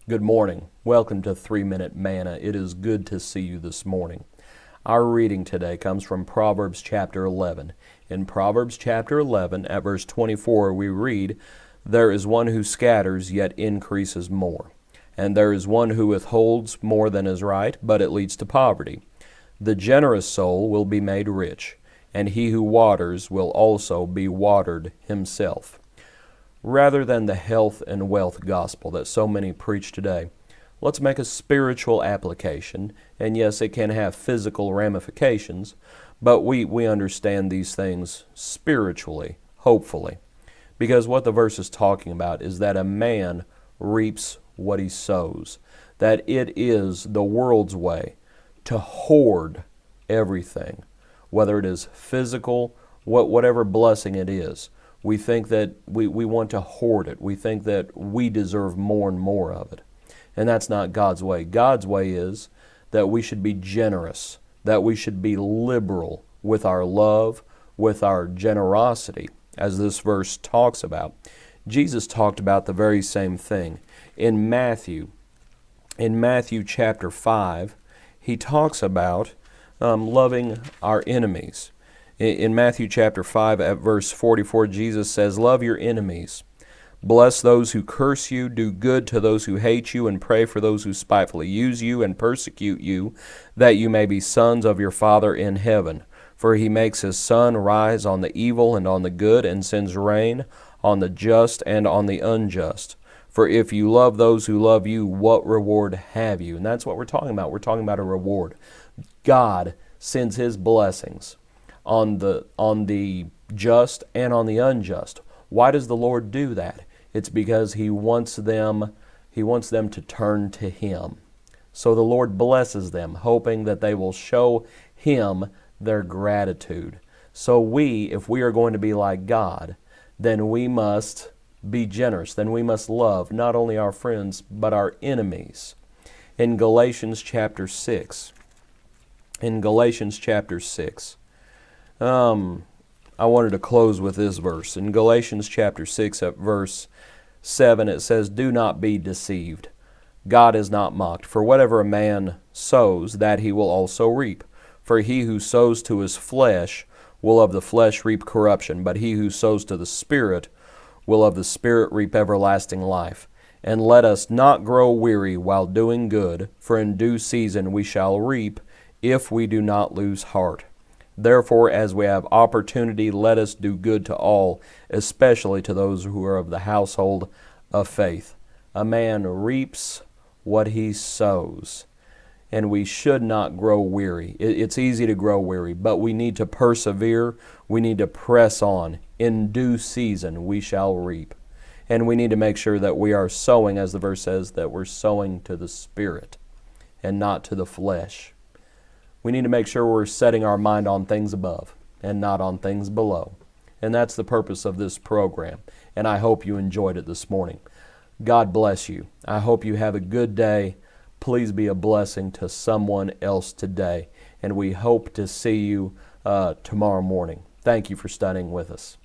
Good morning. Welcome to 3-Minute Manna. It is good to see you this morning. Our reading today comes from Proverbs chapter 11. In Proverbs chapter 11, at verse 24, we read, "There is one who scatters, yet increases more. And there is one who withholds more than is right, but it leads to poverty. The generous soul will be made rich, and he who waters will also be watered himself." Rather than the health and wealth gospel that so many preach today, let's make a spiritual application. And yes, it can have physical ramifications, but we understand these things spiritually, hopefully. Because what the verse is talking about is that a man reaps what he sows. That it is the world's way to hoard everything, whether it is physical, whatever blessing it is. We think that we want to hoard it. We think that we deserve more and more of it. And that's not God's way. God's way is that we should be generous, that we should be liberal with our love, with our generosity, as this verse talks about. Jesus talked about the very same thing. In Matthew chapter 5, he talks about loving our enemies. In Matthew chapter 5 at verse 44, Jesus says, "Love your enemies. Bless those who curse you, do good to those who hate you, and pray for those who spitefully use you and persecute you, that you may be sons of your Father in heaven. For he makes his sun rise on the evil and on the good, and sends rain on the just and on the unjust. For if you love those who love you, what reward have you?" And that's what we're talking about. We're talking about a reward. God sends his blessings on the just and on the unjust. Why does the Lord do that? It's because he wants them to turn to him. So the Lord blesses them, hoping that they will show him their gratitude. So if we are going to be like God, then we must be generous. Then we must love not only our friends, but our enemies. In Galatians chapter 6, I wanted to close with this verse. In Galatians chapter 6 at verse 7, it says, "Do not be deceived. God is not mocked. For whatever a man sows, that he will also reap. For he who sows to his flesh will of the flesh reap corruption, but he who sows to the Spirit will of the Spirit reap everlasting life. And let us not grow weary while doing good, for in due season we shall reap, if we do not lose heart. Therefore, as we have opportunity, let us do good to all, especially to those who are of the household of faith." A man reaps what he sows, and we should not grow weary. It's easy to grow weary, but we need to persevere. We need to press on. In due season we shall reap. And we need to make sure that we are sowing, as the verse says, that we're sowing to the Spirit and not to the flesh. We need to make sure we're setting our mind on things above and not on things below. And that's the purpose of this program. And I hope you enjoyed it this morning. God bless you. I hope you have a good day. Please be a blessing to someone else today. And we hope to see you tomorrow morning. Thank you for studying with us.